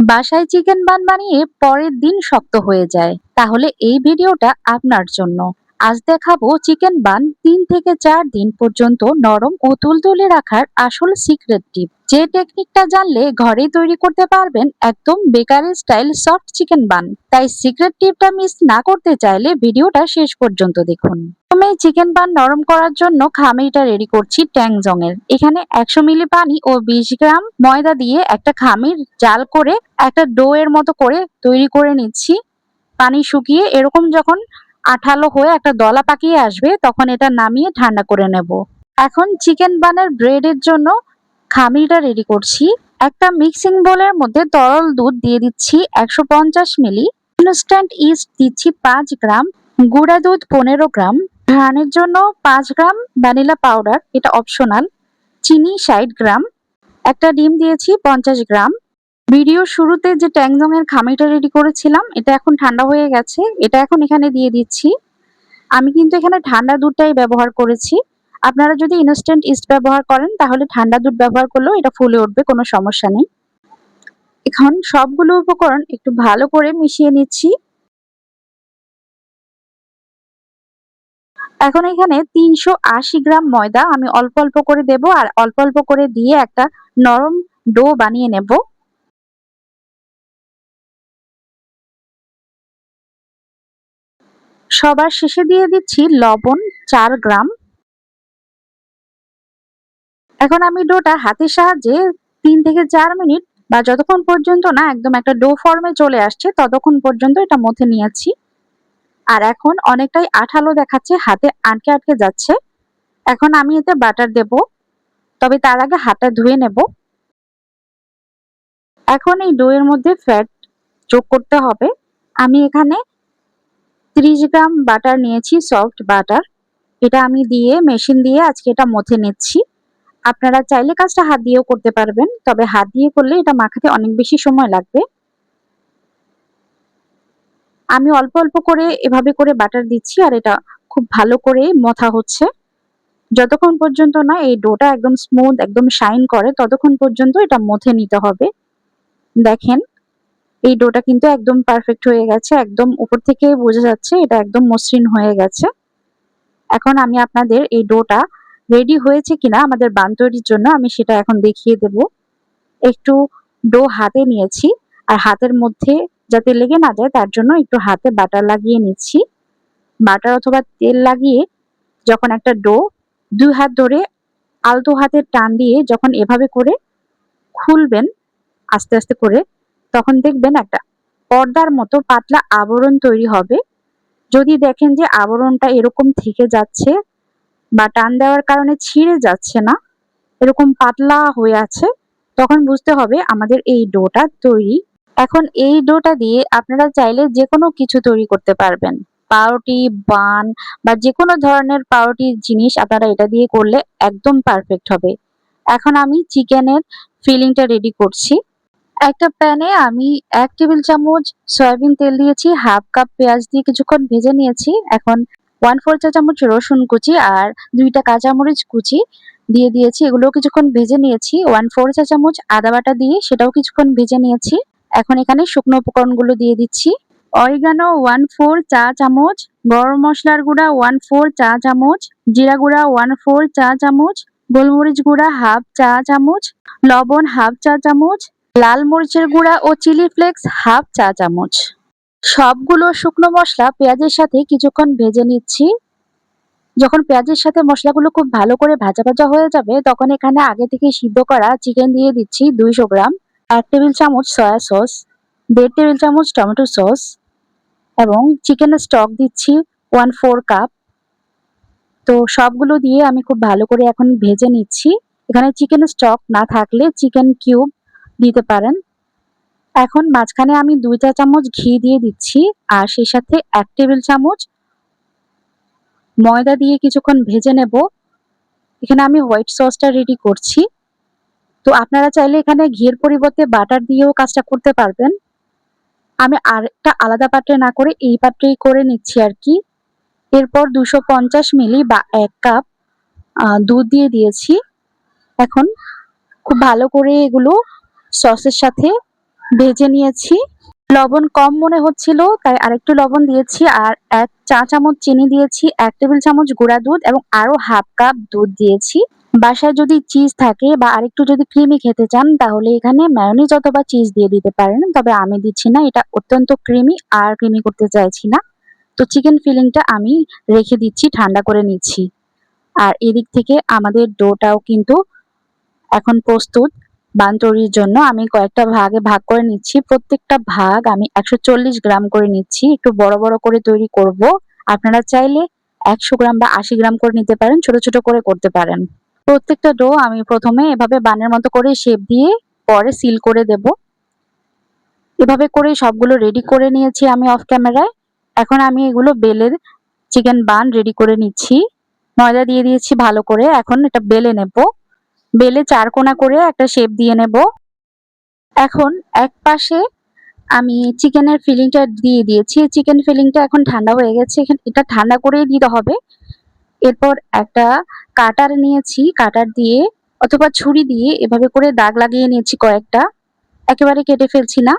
বাসায় chicken bun বানিয়ে পরের দিন শক্ত হয়ে যায়, তাহলে এই ভিডিওটা আপনার জন্য। আজ দেখাবো চিকেন বান 3 থেকে 4 দিন পর্যন্ত নরম ও তুলতুলে রাখার আসল সিক্রেট টিপ, যে টেকনিকটা জানলে ঘরেই তৈরি করতে পারবেন একদম bakery style soft chicken bun. তাই সিক্রেট টিপটা মিস না করতে চাইলে ভিডিওটা শেষ পর্যন্ত দেখুন। প্রথমে চিকেন বান নরম করার জন্য খামিরটা রেডি করছি ট্যাংজং এর। এখানে 100 মিলি পানি ও 20 গ্রাম ময়দা দিয়ে একটা খামির জাল করে একটা ডো এর মতো করে তৈরি করে নিচ্ছি। পানি শুকিয়ে এরকম যখন আঠালো হয়ে একটা দলা পাকিয়ে আসবে তখন এটা নামিয়ে ঠান্ডা করে নেব। এখন চিকেন বানের ব্রেডের জন্য খামিরটা রেডি করছি। একটা মিক্সিং বোলের মধ্যে তরল দুধ দিয়ে দিচ্ছি 150 মিলি, ইনস্ট্যান্ট ইস্ট দিচ্ছি 5 গ্রাম, গুঁড়া দুধ 15 গ্রাম, ঘ্রাণের জন্য 5 গ্রাম ভ্যানিলা পাউডার, এটা অপশনাল, চিনি 60 গ্রাম, একটা ডিম দিয়েছি 50 গ্রাম। ভিডিও শুরুতে যে ট্যাংজং এর খামিটা রেডি করেছিলাম এটা এখন ঠান্ডা হয়ে গেছে, এটা এখন এখানে দিয়ে দিচ্ছি। আমি কিন্তু এখানে ঠান্ডা দুধটাই ব্যবহার করেছি। আপনারা যদি ইনস্ট্যান্ট ইস্ট ব্যবহার করেন তাহলে ঠান্ডা দুধ ব্যবহার করলেও এটা ফুলে উঠবে, কোনো সমস্যা নেই। এখন সবগুলো উপকরণ একটু ভালো করে মিশিয়ে নিচ্ছি। এখন এখানে 380 গ্রাম ময়দা আমি অল্প অল্প করে দেব আর অল্প অল্প করে দিয়ে একটা নরম ডো বানিয়ে নেব। সবার শেষে দিয়ে দিচ্ছি লবণ 4 গ্রাম। এখন আমি ডোটা হাতের সাহায্যে 3 থেকে 4 মিনিট বা যতক্ষণ পর্যন্ত না একদম একটা ডো ফর্মে চলে আসছে ততক্ষণ পর্যন্ত এটা মথে নিয়েছি। আর এখন অনেকটাই আঠালো দেখাচ্ছে, হাতে আটকে আটকে যাচ্ছে। এখন আমি এতে বাটার দেব, তবে তার আগে হাতটা ধুয়ে নেব। এখন এই ডো এর মধ্যে ফ্যাট যোগ করতে হবে। আমি এখানে 30 গ্রাম বাটার নিয়েছি, সফট বাটার। এটা আমি দিয়ে মেশিন দিয়ে আজকে এটা মথে নিচ্ছি। আপনারা চাইলে কাজটা হাত দিয়েও করতে পারবেন, তবে হাত দিয়ে করলে এটা মাখাতে অনেক বেশি সময় লাগবে। আমি অল্প অল্প করে এভাবে করে বাটার দিচ্ছি আর এটা খুব ভালো করে মথা হচ্ছে। যতক্ষণ পর্যন্ত না এই ডোটা একদম স্মুথ একদম শাইন করে ততক্ষণ পর্যন্ত এটা মথে নিতে হবে। দেখেন এই ডোটা কিন্তু একদম পারফেক্ট হয়ে গেছে, একদম উপর থেকে বোঝা যাচ্ছে এটা একদম মসৃণ হয়ে গেছে। এখন আমি আপনাদের এই ডোটা রেডি হয়েছে কিনা আমাদের বান তৈরির জন্য আমি সেটা এখন দেখিয়ে দেব। একটু ডো হাতে নিয়েছি আর হাতের মধ্যে যাতে লেগে না যায় তার জন্য একটু হাতে বাটার লাগিয়ে নিচ্ছি। বাটার অথবা তেল লাগিয়ে যখন একটা ডো 2 হাত ধরে আলতো হাতের টান দিয়ে যখন এভাবে করে খুলবেন আস্তে আস্তে করে, তখন দেখবেন একটা পর্দার মতো পাতলা আবরণ তৈরি হবে। যদি দেখেন যে আবরণটা এরকম থেকে যাচ্ছে বা টান দেওয়ার কারণে ছিঁড়ে যাচ্ছে না, এরকম পাতলা হয়ে আছে, তখন বুঝতে হবে আমাদের এই ডোটা তৈরি। এখন এই ডোটা দিয়ে আপনারা চাইলে যে কোনো কিছু তৈরি করতে পারবেন, পাউরুটি, বান বা যে কোনো ধরনের পাউরুটির জিনিস আপনারা এটা দিয়ে করলে একদম পারফেক্ট হবে। এখন আমি চিকেনের ফিলিংটা রেডি করছি। একটা প্যানে আমি 1 টেবিল চামচ সয়াবিন তেল দিয়েছি, হাফ কাপ পেঁয়াজ দিয়ে কিছুক্ষণ ভেজে নিয়েছি। এখন 1/4 চা চামচ রসুন কুচি আর 2টা কাঁচামরিচ কুচি দিয়ে দিয়েছি, এগুলো কিছুক্ষণ ভেজে নিয়েছি। 1/4 চা চামচ আদা বাটা দিয়ে সেটাও কিছুক্ষণ ভেজে নিয়েছি। এখন এখানে শুকনো উপকরণগুলো দিয়ে দিচ্ছি। অরিগানো 1/4 চা চামচ, গরম মশলার গুঁড়া 1/4 চা চামচ, জিরা গুঁড়া 1/4 চা চামচ, গোলমরিচ গুঁড়া হাফ চা চামচ, লবণ হাফ চা চামচ, লাল মরিচের গুঁড়া ও চিলি ফ্লেক্স হাফ চা চামচ। সবগুলো শুকনো মশলা পেঁয়াজের সাথে কিছুক্ষণ ভেজে নিচ্ছি। যখন পেঁয়াজের সাথে মশলাগুলো খুব ভালো করে ভাজা ভাজা হয়ে যাবে তখন এখানে আগে থেকে সিদ্ধ করা চিকেন দিয়ে দিচ্ছি 200 গ্রাম, 1 টেবিল চামচ সয়া সস, 1.5 টেবিল চামচ টমেটো সস এবং চিকেনের স্টক দিচ্ছি 1/4 কাপ। তো সবগুলো দিয়ে আমি খুব ভালো করে এখন ভেজে নিচ্ছি। এখানে চিকেন স্টক না থাকলে চিকেন কিউব দিতে পারেন। এখন মাঝখানে আমি 2 চা চামচ ঘি দিয়ে দিচ্ছি আর সেই সাথে 1 টেবিল চামচ ময়দা দিয়ে কিছুক্ষণ ভেজে নেব। এখানে আমি হোয়াইট সসটা রেডি করছি। তো আপনারা চাইলে এখানে ঘির পরিবর্তে বাটার দিয়েও কাজটা করতে পারবেন। আমি আরেকটা আলাদা পাত্রে না করে এই পাত্রেই করে নিচ্ছি আর কি। এরপর 250 মিলি বা 1 কাপ দুধ দিয়ে দিয়েছি। এখন খুব ভালো করে এগুলো সসের সাথে ভেজে নিয়েছি। লবণ কম মনে হচ্ছিল তাই আরেকটু লবণ দিয়েছি আর ১ চা চামচ চিনি দিয়েছি, ১ টেবিল চামচ গুঁড়া দুধ এবং আরো হাফ কাপ দুধ দিয়েছি। বাসায় যদি চিজ থাকে বা আরেকটু যদি ক্রিমি খেতে চান তাহলে এখানে মেয়োনিজ অথবা চিজ দিয়ে দিতে পারেন। তবে আমি দিচ্ছি না, এটা অত্যন্ত ক্রিমি আর ক্রিমি করতে চাইছি না। তো চিকেন ফিলিংটা আমি রেখে দিচ্ছি, ঠান্ডা করে নিচ্ছি। আর এদিক থেকে আমাদের ডোটাও কিন্তু এখন প্রস্তুত বান তৈরির জন্য। আমি কয়েকটা ভাগে ভাগ করে নিচ্ছি। প্রত্যেকটা ভাগ আমি ১৪০ গ্রাম করে নিচ্ছি। একটু বড়, বড় করে তৈরি করব। আপনারা চাইলে ১০০ গ্রাম বা ৮০ গ্রাম করে নিতে পারেন, ছোট, ছোট করে করতে পারেন। প্রত্যেকটা ডো আমি প্রথমে এভাবে বানের মতো করে শেপ দিয়ে পরে সিল করে দেব। এভাবে করে সবগুলো রেডি করে নিয়েছি আমি অফ ক্যামেরায়। এখন আমি এগুলো বেলে চিকেন বান রেডি করে নিচ্ছি। ময়দা দিয়ে দিয়েছি ভালো করে। এখন এটা বেলে নেব। বেলে ৪ কোনা করে একটা শেপ দিয়ে নেব। এখন এক পাশে আমি চিকেনের ফিলিংটা দিয়ে দিয়েছি। চিকেন ফিলিংটা এখন ঠান্ডা হয়ে গেছে। এটা ঠান্ডা করেই দিতে হবে। এরপর একটা কাটার নিয়েছি। কাটার দিয়ে অথবা ছুরি দিয়ে এভাবে করে দাগ লাগিয়ে নিয়েছি কয়েকটা। একেবারে কেটে ফেলছি না।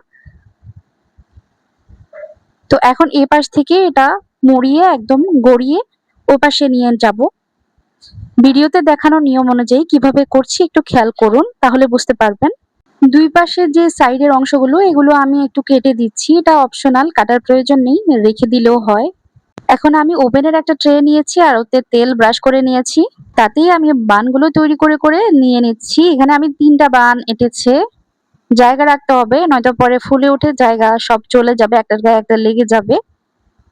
তো এখন এ পাশ থেকে এটা মুড়িয়ে একদম গড়িয়ে ওপাশে নিয়ে যাব। ভিডিওতে দেখানো নিয়ম অনুযায়ী কিভাবে করছি একটু খেয়াল করুন, তাহলে বুঝতে পারবেন। ২ পাশের যে সাইডের অংশগুলো এগুলো আমি একটু কেটে দিচ্ছি। এটা অপশনাল, কাটার প্রয়োজন নেই, রেখে দিলেও হয়। এখন আমি ওভেনের একটা ট্রে নিয়েছি আর ওতে তেল ব্রাশ করে নিয়েছি। তাতেই আমি বানগুলো তৈরি করে নিয়ে নিচ্ছি। এখানে আমি ৩ টা বান এঁটেছে। জায়গা রাখতে হবে, নয়তো পরে ফুলে উঠে জায়গা সব চলে যাবে, একটার গায়ে একটা লেগে যাবে।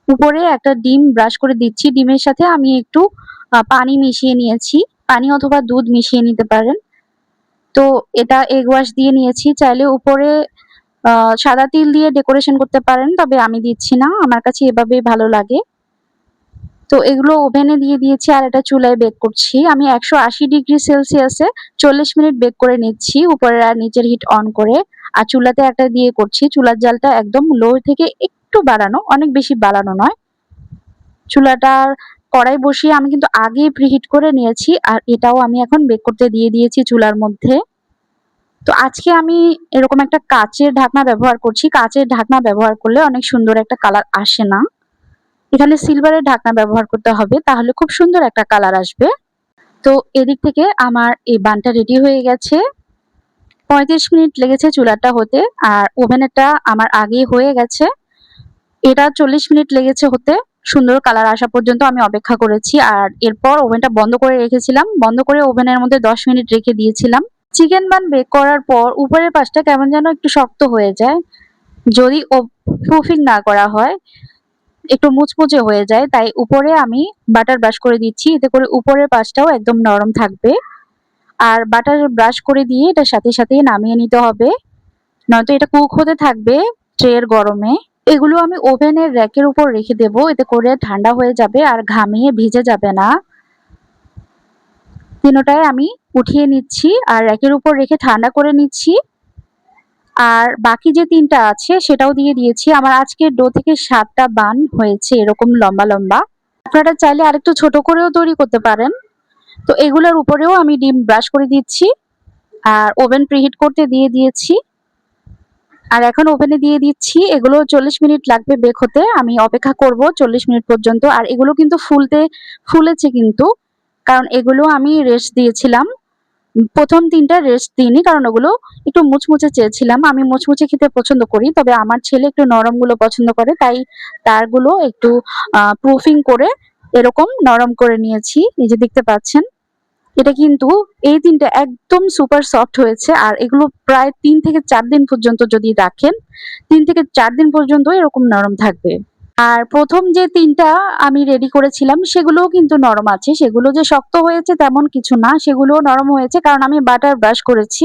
উপরে একটা ডিম ব্রাশ করে দিচ্ছি। ডিমের সাথে আমি একটু পানি মিশিয়ে নিয়েছি। পানি অথবা দুধ মিশিয়ে নিতে পারেন। তো এটা এগ ওয়াশ দিয়ে নিয়েছি। চাইলে উপরে সাদা তিল দিয়ে ডেকোরেশন করতে পারেন, তবে আমি দিচ্ছি না। আমার কাছে এভাবেই ভালো লাগে। তো এগুলো ওভেনে দিয়ে দিয়েছি আর এটা চুলায় বেক করছি। আমি ১৮০°C ৪০ মিনিট বেক করে নিচ্ছি, উপরের আর নিচের হিট অন করে। আর চুলাতে একটা দিয়ে করছি। চুলার জালটা একদম লো থেকে একটু বাড়ানো, অনেক বেশি বাড়ানো নয়। চুলাটার কড়াই বসিয়ে আমি কিন্তু আগেই প্রিহিট করে নিয়েছি আর এটাও আমি এখন বেক করতে দিয়ে দিয়েছি চুলার মধ্যে। তো আজকে আমি এরকম একটা কাচের ঢাকনা ব্যবহার করছি। কাচের ঢাকনা ব্যবহার করলে অনেক সুন্দর একটা কালার আসে না। এখানে সিলভারের ঢাকনা ব্যবহার করতে হবে, তাহলে খুব সুন্দর একটা কালার আসবে। তো এদিক থেকে আমার এই বানটা রেডি হয়ে গেছে। ৩৫ মিনিট লেগেছে চুলাটা হতে আর ওভেনেরটা আমার আগেই হয়ে গেছে। এটা ৪০ মিনিট লেগেছে হতে। সুন্দর কালার আসা পর্যন্ত আমি অপেক্ষা করেছি আর এরপর ওভেনটা বন্ধ করে রেখেছিলাম। বন্ধ করে ওভেনের মধ্যে ১০ মিনিট রেখে দিয়েছিলাম। চিকেন বান বেক করার পর উপরের পাশটা কেমন যেন একটু শক্ত হয়ে যায়। যদি প্রুফিং না করা হয় একটু মুচমুচে হয়ে যায়, তাই উপরে আমি বাটার ব্রাশ করে দিচ্ছি। এতে করে উপরের পাশটাও একদম নরম থাকবে। আর বাটার ব্রাশ করে দিয়ে এটার সাথেই নামিয়ে নিতে হবে, নয়তো এটা কুক হতে থাকবে ট্রের গরমে। এগুলো আমি ওভেনের র‍্যাকের উপর রেখে দেব, এতে করে ঠান্ডা হয়ে যাবে আর ঘামিয়ে ভিজে যাবে না। তিনোটাই আমি উঠিয়ে নিচ্ছি আর র‍্যাকের উপর রেখে ঠান্ডা করে নিচ্ছি। আর বাকি যে ৩ টা আছে সেটাও দিয়ে দিয়েছি। আমার আজকের ডো থেকে ৭ টা বান হয়েছে এরকম লম্বা, লম্বা। আপনারা চাইলে আরেকটু ছোট করেও তৈরি করতে পারেন। তো এগুলোর উপরেও আমি ডিম ব্রাশ করে দিচ্ছি আর ওভেন প্রিহিট করতে দিয়ে দিয়েছি। আর এখন ওভেনে দিয়ে দিচ্ছি। এগুলো ৪০ মিনিট লাগবে বেক হতে। আমি অপেক্ষা করব ৪০ মিনিট পর্যন্ত। আর এগুলো কিন্তু ফুলেছে কিন্তু। কারণ এগুলো আমি রেস্ট দিয়েছিলাম। ১ম ৩ টা রেস্ট দিইনি, কারণ ওগুলো একটু মুচমুচে চেয়েছিলাম। আমি মুচমুচে খেতে পছন্দ করি। তবে আমার ছেলে একটু নরমগুলো পছন্দ করে। তাই তারগুলো একটু প্রুফিং করে এরকম নরম করে নিয়েছি। এই যে দেখতে পাচ্ছেন। এটা কিন্তু এই ৩ টা একদম সুপার সফট হয়েছে আর এগুলো প্রায় ৩ থেকে ৪ দিন পর্যন্ত যদি রাখেন, ৩ থেকে ৪ দিন পর্যন্ত এরকম নরম থাকবে। আর ১ম যে ৩ টা আমি রেডি করেছিলাম সেগুলোও কিন্তু নরম আছে। সেগুলো যে শক্ত হয়েছে তেমন কিছু না। সেগুলোও নরম হয়েছে, কারণ আমি বাটার ব্রাশ করেছি।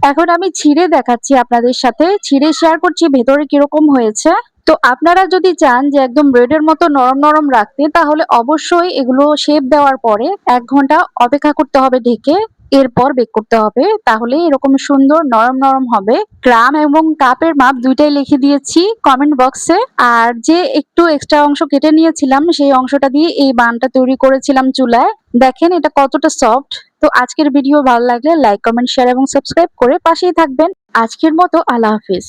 এখন আমি ছিঁড়ে দেখাচ্ছি আপনাদের সাথে। ছিঁড়ে শেয়ার করছি ভেতরে কিরকম হয়েছে। তো আপনারা যদি চান যে একদম ব্রেডের মতো নরম, নরম রাখতে, তাহলে অবশ্যই এগুলো শেপ দেওয়ার পরে ১ ঘন্টা অপেক্ষা করতে হবে ঢেকে। এরপর বেক করতে হবে, তাহলে এরকম সুন্দর নরম নরম হবে। গ্রাম এবং কাপের মাপ দুইটাই লিখে দিয়েছি কমেন্ট বক্সে। আর যে একটু এক্সট্রা অংশ কেটে নিয়েছিলাম সেই অংশটা দিয়ে এই বানটা তৈরি করেছিলাম চুলায়। দেখেন এটা কতটা সফট। তো আজকের ভিডিও ভালো লাগলে লাইক, কমেন্ট, শেয়ার এবং সাবস্ক্রাইব করে পাশেই থাকবেন। আজকের মতো আল্লাহ হাফিজ।